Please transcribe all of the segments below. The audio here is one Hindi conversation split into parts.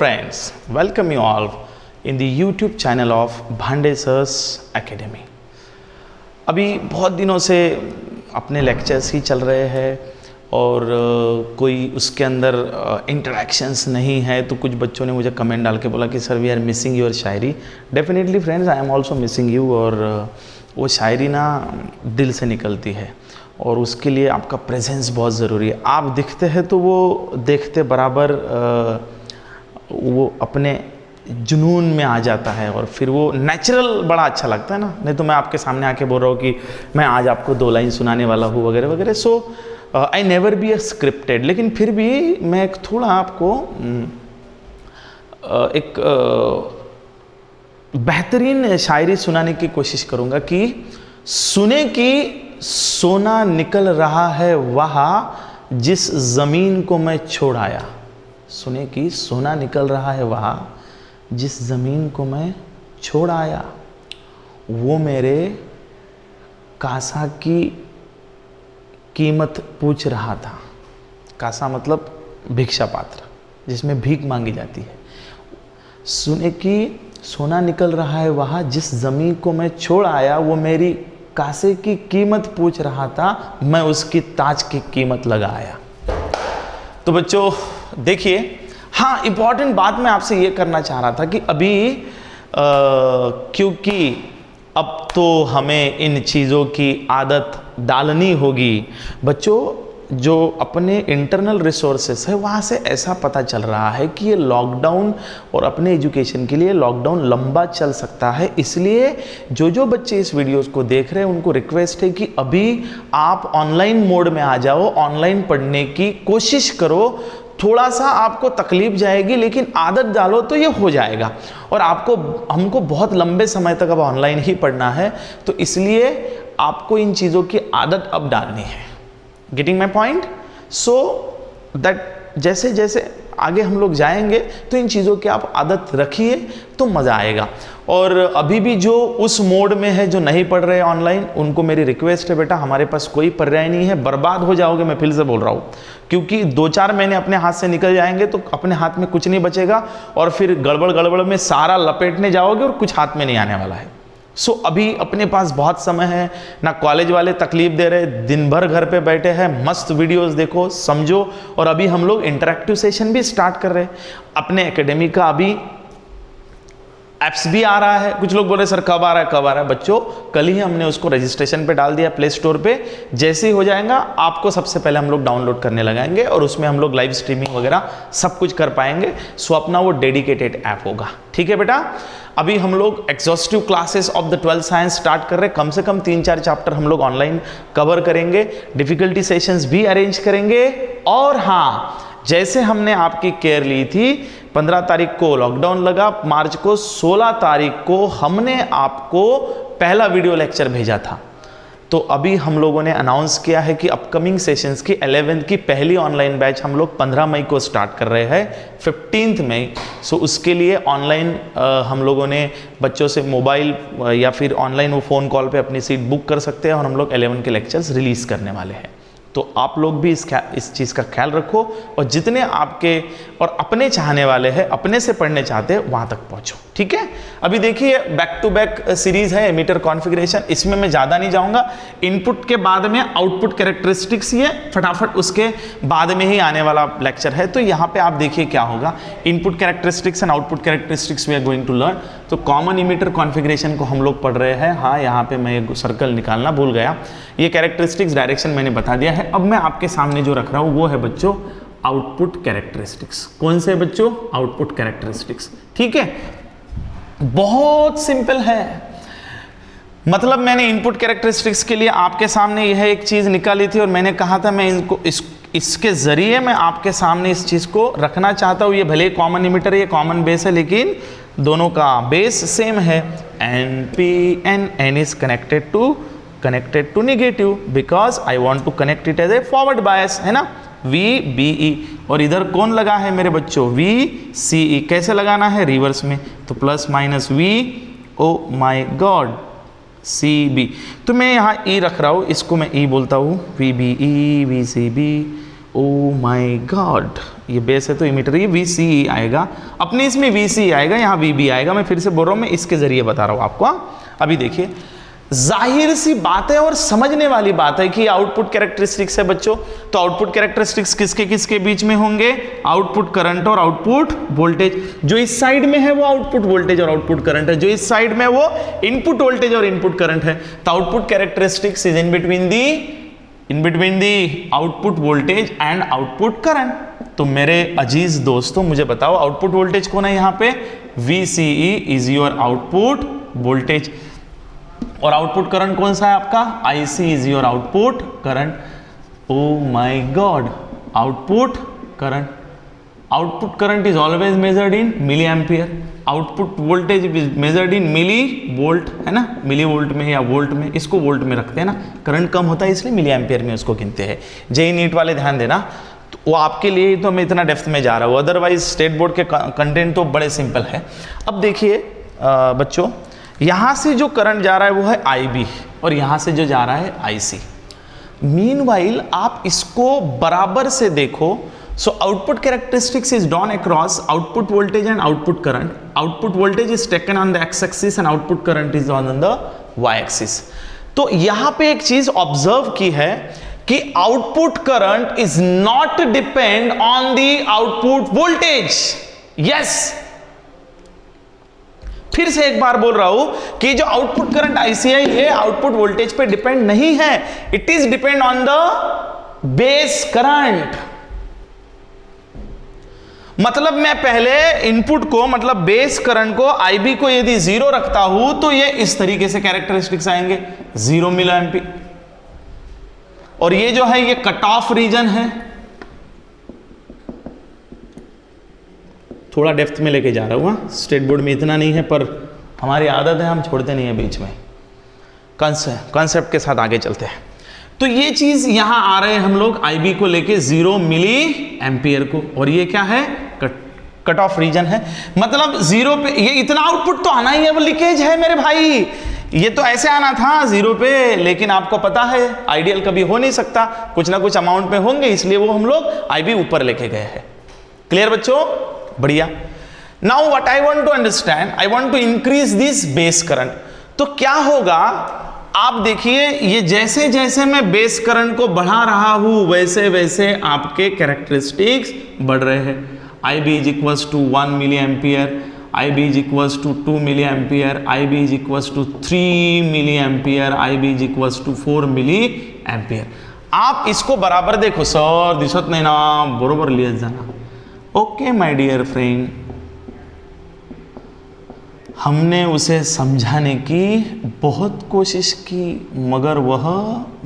friends, welcome you all in the YouTube channel of भांडे सर्स एकेडमी। अभी बहुत दिनों से अपने लेक्चर्स ही चल रहे हैं और कोई उसके अंदर इंटरेक्शंस नहीं है, तो कुछ बच्चों ने मुझे कमेंट डाल के बोला कि sir we are missing your shayari. Definitely friends, I am also missing you. और वो शायरी ना दिल से निकलती है और उसके लिए आपका प्रेजेंस बहुत ज़रूरी है। आप दिखते हैं तो वो देखते बराबर वो अपने जुनून में आ जाता है और फिर वो नेचुरल बड़ा अच्छा लगता है ना। नहीं तो मैं आपके सामने आके बोल रहा हूँ कि मैं आज आपको 2 लाइन सुनाने वाला हूँ वगैरह वगैरह। So I never be a scripted, लेकिन फिर भी मैं एक थोड़ा आपको एक बेहतरीन शायरी सुनाने की कोशिश करूँगा कि सुने कि सोना निकल रहा है वहाँ जिस ज़मीन को मैं छोड़ आया। सुने कि सोना निकल रहा है वहाँ जिस ज़मीन को मैं छोड़ आया। वो मेरे कासा की कीमत पूछ रहा था। कासा मतलब भिक्षा पात्र, जिसमें भीख मांगी जाती है। सुने कि सोना निकल रहा है वहाँ जिस ज़मीन को मैं छोड़ आया। वो मेरी कासे की कीमत पूछ रहा था, मैं उसकी ताज की कीमत लगाया। तो बच्चों देखिए, हाँ इम्पॉर्टेंट बात मैं आपसे ये करना चाह रहा था कि अभी क्योंकि अब तो हमें इन चीज़ों की आदत डालनी होगी। बच्चों जो अपने इंटरनल रिसोर्सेस है वहाँ से ऐसा पता चल रहा है कि ये लॉकडाउन और अपने एजुकेशन के लिए लॉकडाउन लंबा चल सकता है। इसलिए जो बच्चे इस वीडियोस को देख रहे हैं उनको रिक्वेस्ट है कि अभी आप ऑनलाइन मोड में आ जाओ, ऑनलाइन पढ़ने की कोशिश करो। थोड़ा सा आपको तकलीफ जाएगी लेकिन आदत डालो तो ये हो जाएगा। और हमको बहुत लंबे समय तक अब ऑनलाइन ही पढ़ना है, तो इसलिए आपको इन चीज़ों की आदत अब डालनी है। Getting my point? So that जैसे जैसे आगे हम लोग जाएंगे तो इन चीज़ों की आप आदत रखिए तो मज़ा आएगा। और अभी भी जो उस मोड में है, जो नहीं पढ़ रहे ऑनलाइन, उनको मेरी रिक्वेस्ट है, बेटा हमारे पास कोई पर्याय नहीं है, बर्बाद हो जाओगे। मैं फिर से बोल रहा हूँ, क्योंकि 2-4 महीने अपने हाथ से निकल जाएंगे तो अपने हाथ में कुछ नहीं बचेगा और फिर गड़बड़ में सारा लपेटने जाओगे और कुछ हाथ में नहीं आने वाला है। सो अभी अपने पास बहुत समय है ना। कॉलेज वाले तकलीफ दे रहे, दिन भर घर पे बैठे हैं, मस्त वीडियोस देखो, समझो। और अभी हम लोग इंटरैक्टिव सेशन भी स्टार्ट कर रहे हैं अपने एकेडमी का। अभी ऐप्स भी आ रहा है। कुछ लोग बोल रहे सर कब आ रहा है। बच्चों कल ही हमने उसको रजिस्ट्रेशन पे डाल दिया प्ले स्टोर पे। जैसे ही हो जाएगा आपको सबसे पहले हम लोग डाउनलोड करने लगाएंगे और उसमें हम लोग लाइव स्ट्रीमिंग वगैरह सब कुछ कर पाएंगे। सो अपना वो डेडिकेटेड ऐप होगा, ठीक है बेटा। अभी हम लोग exhaustive classes of the 12th science start कर रहे हैं। कम से कम 3-4 चैप्टर हम लोग ऑनलाइन कवर करेंगे। डिफिकल्टी सेशंस भी अरेंज करेंगे। और हाँ, जैसे हमने आपकी केयर ली थी, 15 तारीख को लॉकडाउन लगा, मार्च को 16 तारीख को हमने आपको पहला वीडियो लेक्चर भेजा था। तो अभी हम लोगों ने अनाउंस किया है कि अपकमिंग सेशंस की 11th की पहली ऑनलाइन बैच हम लोग 15 मई को स्टार्ट कर रहे हैं, 15th मई। सो उसके लिए ऑनलाइन हम लोगों ने बच्चों से मोबाइल या फिर ऑनलाइन वो फ़ोन कॉल पे अपनी सीट बुक कर सकते हैं और हम लोग 11 के लेक्चर्स रिलीज़ करने वाले हैं। तो आप लोग भी इस चीज़ का ख्याल रखो और जितने आपके और अपने चाहने वाले हैं, अपने से पढ़ने चाहते हैं, वहाँ तक पहुँचो, ठीक है। अभी देखिए बैक टू बैक सीरीज़ है एमीटर कॉन्फ़िगरेशन। इसमें मैं ज़्यादा नहीं जाऊँगा। इनपुट के बाद में आउटपुट कैरेक्टरिस्टिक्स, ये फटाफट उसके बाद में ही आने वाला लेक्चर है। तो यहाँ पे आप देखिए क्या होगा। Input characteristics and output characteristics we are going to learn. तो कॉमन इमीटर कॉन्फ़िगरेशन को हम लोग पढ़ रहे हैं। हाँ, यहाँ पे मैं एक सर्कल निकालना भूल गया। ये कैरेक्टरिस्टिक्स डायरेक्शन मैंने बता दिया है। अब मैं आपके सामने जो रख रहा हूँ वो है बच्चों आउटपुट कैरेक्टरिस्टिक्स। कौन से बच्चों? आउटपुट कैरेक्टरिस्टिक्स, ठीक है। बहुत सिंपल है। मतलब मैंने इनपुट कैरेक्टरिस्टिक्स के लिए आपके सामने यह एक चीज़ निकाली थी और मैंने कहा था मैं इसके ज़रिए मैं आपके सामने इस चीज़ को रखना चाहता हूँ। ये भले ही कॉमन इमीटर है, ये कॉमन बेस है, लेकिन दोनों का बेस सेम है। N is connected to negative because I want to connect it as a forward bias, है ना। VBE और इधर कौन लगा है मेरे बच्चों? VCE। कैसे लगाना है? रिवर्स में। तो प्लस माइनस V, ओ माई गॉड, CB। तो मैं यहाँ E रख रहा हूँ, इसको मैं E बोलता हूँ। VBE, VCB, O my God, ये बेस है तो इमीटर, ये VCE आएगा, अपने इसमें VCE आएगा, यहाँ VB आएगा। मैं फिर से बोल रहा हूँ, मैं इसके जरिए बता रहा हूँ आपको। अभी देखिए, जाहिर सी बात है और समझने वाली बात है कि आउटपुट कैरेक्टरिस्टिक्स है बच्चों। तो आउटपुट कैरेक्टरिस्टिक्स किसके किसके बीच में होंगे? आउटपुट करंट और आउटपुट वोल्टेज। जो इस साइड में है वो आउटपुट वोल्टेज और आउटपुट करंट है, जो इस साइड में वो इनपुट वोल्टेज और इनपुट करंट है। तो output characteristics is in between the output voltage and output current. तो मेरे अजीज दोस्तों, मुझे बताओ आउटपुट वोल्टेज कौन है यहाँ पे? VCE is your output voltage. और आउटपुट करंट कौन सा है आपका? IC is your output current. Oh my God, output current is always measured in milliampere, output voltage is measured in millivolt, है ना, मिली वोल्ट में या वोल्ट में, इसको वोल्ट में रखते हैं ना, करंट कम होता है इसलिए मिली एम्पियर में उसको गिनते हैं। जेई नीट वाले ध्यान देना, तो वो आपके लिए तो मैं इतना डेप्थ में जा रहा हूँ, अदरवाइज स्टेट बोर्ड के कंटेंट तो बड़े सिंपल है। अब देखिए बच्चों, यहाँ से जो करंट जा रहा है वो है IB और यहाँ से जो जा रहा है IC। मीनवाइल आप इसको बराबर से देखो। So output characteristics is drawn across output voltage and output current. Output voltage is taken on the x-axis and output current is on the y-axis. तो यहाँ पे एक चीज ऑब्जर्व की है कि output current is not depend on the output voltage. Yes, फिर से एक बार बोल रहा हूं कि जो आउटपुट करंट IC है ये आउटपुट वोल्टेज पे डिपेंड नहीं है, it is depend on the base current. मतलब मैं पहले इनपुट को, मतलब बेस करंट को, IB को यदि 0 रखता हूं तो ये इस तरीके से कैरेक्टरिस्टिक्स आएंगे, 0 मिली एम्पीयर। और ये जो है ये कट ऑफ रीजन है, थोड़ा डेप्थ में लेके जा रहा हूं, स्टेट बोर्ड में इतना नहीं है पर हमारी आदत है, हम छोड़ते नहीं है बीच में। कॉन्सेप्ट के साथ आगे चलते हैं। तो ये चीज यहां आ रहे हैं हम लोग IB को लेके 0 मिली एम्पियर को, और ये क्या है? कट ऑफ रीजन है। मतलब 0 पे ये इतना आउटपुट तो आना ही है, वो लीकेज है मेरे भाई, ये तो ऐसे आना था 0 पे, लेकिन आपको पता है आइडियल कभी हो नहीं सकता, कुछ ना कुछ अमाउंट में होंगे, इसलिए वो हम लोग IB ऊपर लेके गए हैं। क्लियर बच्चों? बढ़िया। Now what I want to understand, I want to increase this base current. तो क्या होगा, आप देखिए, ये जैसे जैसे मैं बेस करंट को बढ़ा रहा हूं वैसे वैसे आपके कैरेक्टरिस्टिक्स बढ़ रहे हैं। IB is equals to 1 milliampere, IB is equals to 2 milliampere, IB is equals to 3 milliampere, IB is equals to 4 milliampere. आप इसको बराबर देखो। सर दिसत नाही ना, बरोबर लिहित जाना। ओके माय डियर फ्रेंड, हमने उसे समझाने की बहुत कोशिश की मगर वह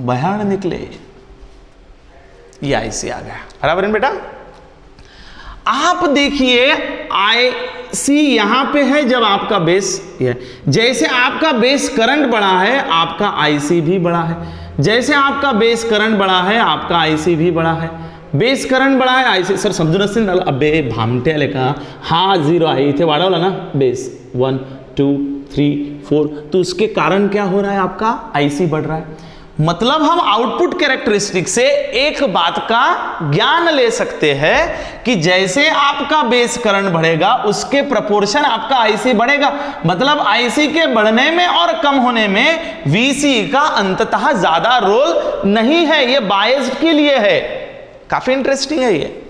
बयान निकले। ये IC आ गया, बराबर है बेटा। आप देखिए IC यहां पे है जब आपका बेस है, जैसे आपका बेस करंट बढ़ा है आपका IC भी बढ़ा है, जैसे आपका बेस करंट बढ़ा है आपका IC भी बढ़ा है। बेस करंट बढ़ा है IC, सर समजून नसतील झालं, अबे भामटे आले का, हा 0 आहे, इथे वाढवला ना बेस 1 2 3 4, तो उसके कारण क्या हो रहा है, आपका IC बढ़ रहा है। मतलब हम आउटपुट कैरेक्टरिस्टिक से एक बात का ज्ञान ले सकते हैं कि जैसे आपका बेस करंट बढ़ेगा उसके प्रोपोर्शन आपका IC बढ़ेगा। मतलब IC के बढ़ने में और कम होने में VCE का अंततः ज्यादा रोल नहीं है, ये बायस्ड के लिए है। काफी इंटरेस्टिंग है ये,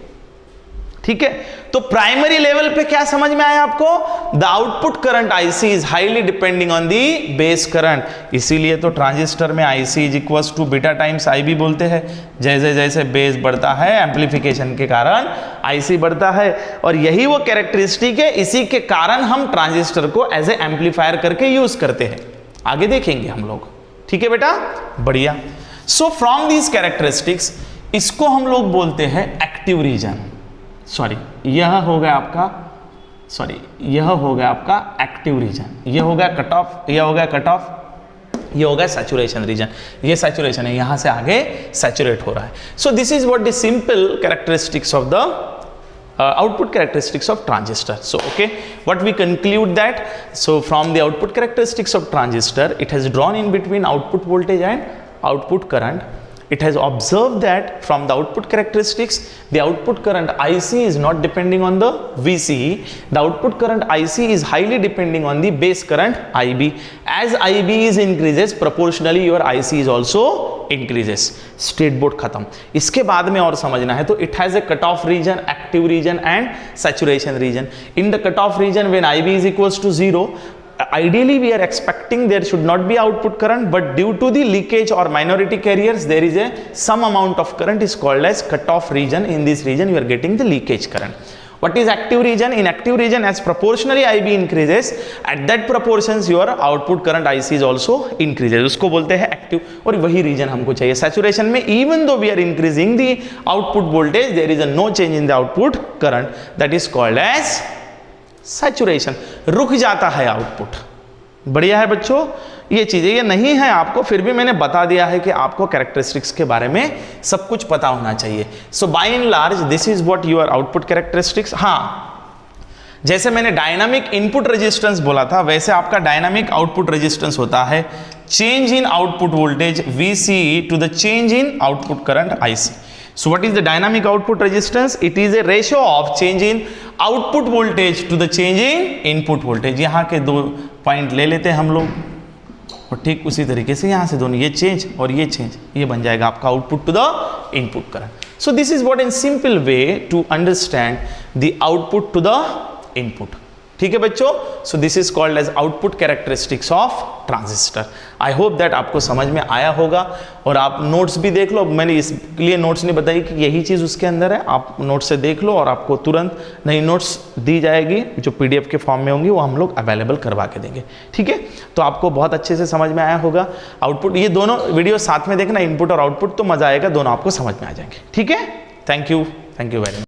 ठीक है। तो प्राइमरी लेवल पे क्या समझ में आया आपको? The output current IC is highly depending on the base current. इसीलिए तो ट्रांजिस्टर में IC is equals to beta times IB बोलते हैं। जैसे जैसे बेस बढ़ता है एम्पलीफिकेशन के कारण IC बढ़ता है, और यही वो कैरेक्टरिस्टिक है, इसी के कारण हम ट्रांजिस्टर को एज ए एम्पलीफायर करके यूज करते हैं। आगे देखेंगे हम लोग, ठीक है बेटा, बढ़िया। सो फ्रॉम दीज कैरेक्टरिस्टिक्स इसको हम लोग बोलते हैं एक्टिव रीजन। सॉरी, यह हो गया आपका, सॉरी यह हो गया आपका एक्टिव रीजन, यह हो गया कट ऑफ, यह हो गया कट ऑफ, ये हो गया सैचुरेशन रीजन। ये सैचुरेशन है, यहां से आगे सैचुरेट हो रहा है। सो this is what the simple characteristics of the output characteristics of transistor. So okay, what we conclude that, so from the output characteristics of transistor, it has drawn in between output voltage and output current. it has observed that from the output characteristics, the output current IC is not depending on the VCE. The output current IC is highly depending on the base current IB. As IB is increases, proportionally your IC is also increases. State board खत्म. इसके बाद में और समझना है तो it has a cutoff region, active region and saturation region. In the cutoff region, when IB is equals to 0, ideally we are expecting there should not be output current, but due to the leakage or minority carriers, there is a some amount of current is called as cutoff region. In this region you are getting the leakage current. What is active region? In active region, as proportionally IB increases, at that proportions your output current IC is also increases. उसको बोलते हैं एक्टिव, और वही रीजन हमको चाहिए. सैचुरेशन में even though we are increasing the output voltage, there is a no change in the output current. That is called as saturation. रुक जाता है आउटपुट. बढ़िया है बच्चों. ये चीजें ये नहीं है आपको, फिर भी मैंने बता दिया है कि आपको कैरेक्टरिस्टिक्स के बारे में सब कुछ पता होना चाहिए. So by and large this is what your output characteristics. हाँ, जैसे मैंने डायनामिक इनपुट रेजिस्टेंस बोला था, वैसे आपका डायनामिक आउटपुट रेजिस्टेंस होता है change in output voltage VCE to the change in output current IC. So what is the dynamic output resistance? It is a ratio of change in output voltage to the change in input voltage. यहाँ के दो पॉइंट ले लेते हैं हम लोग, और ठीक उसी तरीके से यहाँ से दोनों, ये चेंज और ये चेंज, ये बन जाएगा आपका output to the input current. So this is what in simple way to understand the output to the input. ठीक है बच्चों. So this is called as output characteristics of transistor. I hope that आपको समझ में आया होगा, और आप नोट्स भी देख लो. मैंने इसलिए नोट्स नहीं बताई कि यही चीज़ उसके अंदर है. आप नोट्स से देख लो और आपको तुरंत नई नोट्स दी जाएगी जो PDF के फॉर्म में होंगी, वो हम लोग अवेलेबल करवा के देंगे. ठीक है, तो आपको बहुत अच्छे से समझ में आया होगा. आउटपुट, ये दोनों वीडियो साथ में देखना, इनपुट और आउटपुट, तो मज़ा आएगा, दोनों आपको समझ में आ जाएंगे. ठीक है, थैंक यू वेरी मच.